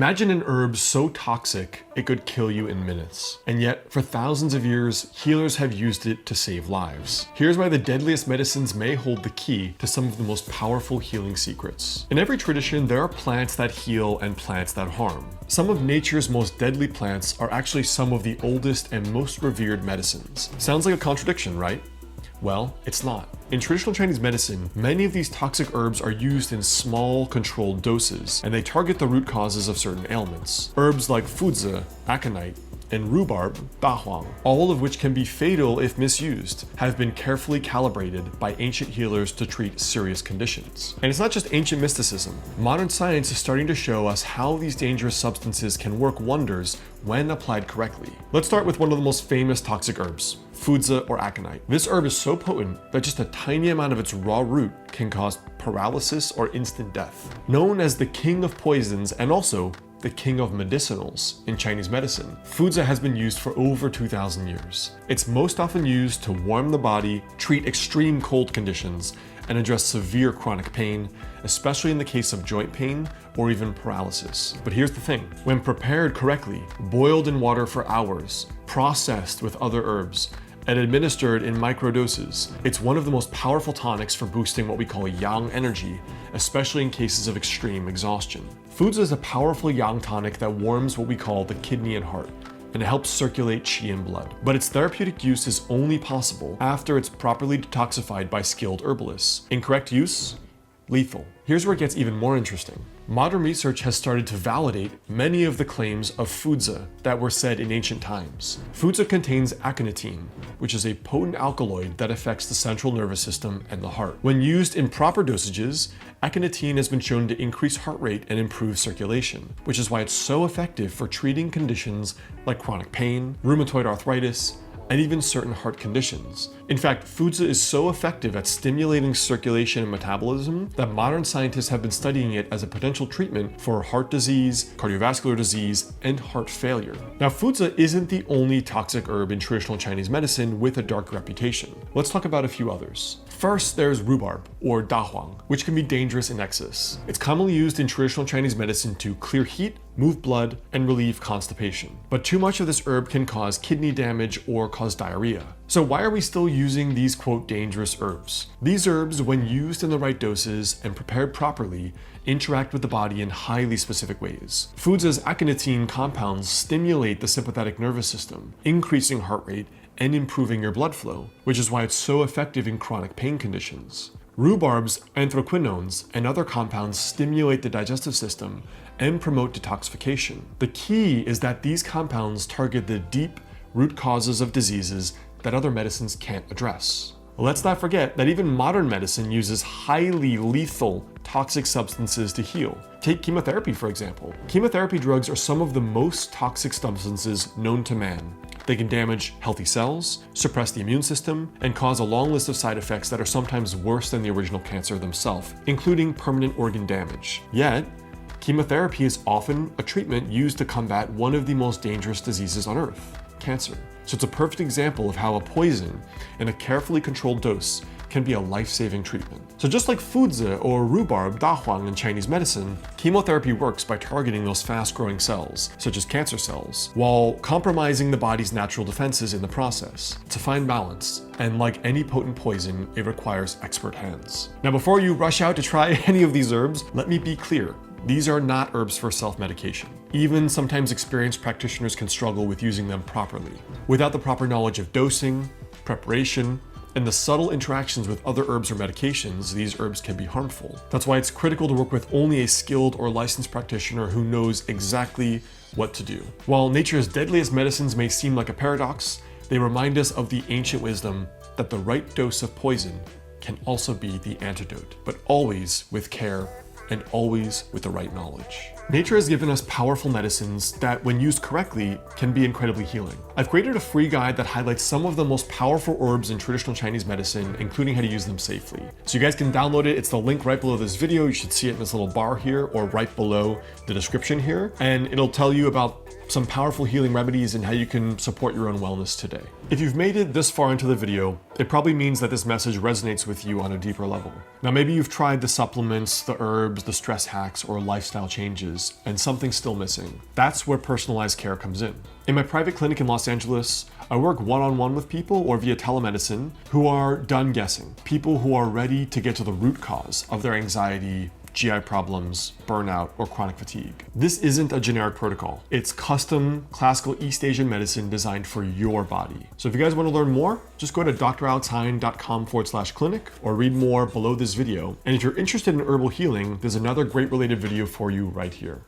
Imagine an herb so toxic it could kill you in minutes. And yet, for thousands of years, healers have used it to save lives. Here's why the deadliest medicines may hold the key to some of the most powerful healing secrets. In every tradition, there are plants that heal and plants that harm. Some of nature's most deadly plants are actually some of the oldest and most revered medicines. Sounds like a contradiction, right? Well, it's not. In traditional Chinese medicine, many of these toxic herbs are used in small, controlled doses, and they target the root causes of certain ailments. Herbs like Fuda, aconite, and rhubarb, dahuang, all of which can be fatal if misused, have been carefully calibrated by ancient healers to treat serious conditions. And it's not just ancient mysticism. Modern science is starting to show us how these dangerous substances can work wonders when applied correctly. Let's start with one of the most famous toxic herbs, Fuda or aconite. This herb is so potent that just a tiny amount of its raw root can cause paralysis or instant death. Known as the king of poisons and also the king of medicinals in Chinese medicine, Fuda has been used for over 2,000 years. It's most often used to warm the body, treat extreme cold conditions, and address severe chronic pain, especially in the case of joint pain or even paralysis. But here's the thing, when prepared correctly, boiled in water for hours, processed with other herbs, and administered in microdoses, it's one of the most powerful tonics for boosting what we call yang energy, especially in cases of extreme exhaustion. Fuda is a powerful yang tonic that warms what we call the kidney and heart, and it helps circulate qi in blood. But its therapeutic use is only possible after it's properly detoxified by skilled herbalists. Incorrect use? Lethal. Here's where it gets even more interesting. Modern research has started to validate many of the claims of Fuda that were said in ancient times. Fuda contains Ainotine, which is a potent alkaloid that affects the central nervous system and the heart. When used in proper dosages, Ainotine has been shown to increase heart rate and improve circulation, which is why it's so effective for treating conditions like chronic pain, rheumatoid arthritis, and even certain heart conditions. In fact, Fuda is so effective at stimulating circulation and metabolism that modern scientists have been studying it as a potential treatment for heart disease, cardiovascular disease, and heart failure. Now, Fuda isn't the only toxic herb in traditional Chinese medicine with a dark reputation. Let's talk about a few others. First, there's rhubarb, or dahuang, which can be dangerous in excess. It's commonly used in traditional Chinese medicine to clear heat, move blood, and relieve constipation. But too much of this herb can cause kidney damage or cause diarrhea. So why are we still using these, quote, dangerous herbs? These herbs, when used in the right doses and prepared properly, interact with the body in highly specific ways. Fuda's Ainotine compounds stimulate the sympathetic nervous system, increasing heart rate and improving your blood flow, which is why it's so effective in chronic pain conditions. Rhubarb's anthraquinones and other compounds stimulate the digestive system and promote detoxification. The key is that these compounds target the deep root causes of diseases that other medicines can't address. Let's not forget that even modern medicine uses highly lethal toxic substances to heal. Take chemotherapy, for example. Chemotherapy drugs are some of the most toxic substances known to man. They can damage healthy cells, suppress the immune system, and cause a long list of side effects that are sometimes worse than the original cancer themselves, including permanent organ damage. Yet, chemotherapy is often a treatment used to combat one of the most dangerous diseases on earth, cancer. So it's a perfect example of how a poison in a carefully controlled dose can be a life-saving treatment. So just like Fuda or rhubarb, dahuang in Chinese medicine, chemotherapy works by targeting those fast-growing cells, such as cancer cells, while compromising the body's natural defenses in the process. It's a fine balance, and like any potent poison, it requires expert hands. Now, before you rush out to try any of these herbs, let me be clear. These are not herbs for self-medication. Even sometimes experienced practitioners can struggle with using them properly. Without the proper knowledge of dosing, preparation, and the subtle interactions with other herbs or medications, these herbs can be harmful. That's why it's critical to work with only a skilled or licensed practitioner who knows exactly what to do. While nature's deadliest medicines may seem like a paradox, they remind us of the ancient wisdom that the right dose of poison can also be the antidote, but always with care and always with the right knowledge. Nature has given us powerful medicines that, when used correctly, can be incredibly healing. I've created a free guide that highlights some of the most powerful herbs in traditional Chinese medicine, including how to use them safely. So you guys can download it. It's the link right below this video. You should see it in this little bar here or right below the description here. And it'll tell you about some powerful healing remedies and how you can support your own wellness today. If you've made it this far into the video, it probably means that this message resonates with you on a deeper level. Now, maybe you've tried the supplements, the herbs, the stress hacks, or lifestyle changes, issues and something's still missing. That's where personalized care comes in. In my private clinic in Los Angeles, I work one-on-one with people or via telemedicine who are done guessing. People who are ready to get to the root cause of their anxiety, GI problems, burnout, or chronic fatigue. This isn't a generic protocol. It's custom classical East Asian medicine designed for your body. So if you guys want to learn more, just go to dralexheyne.com/clinic or read more below this video. And if you're interested in herbal healing, there's another great related video for you right here.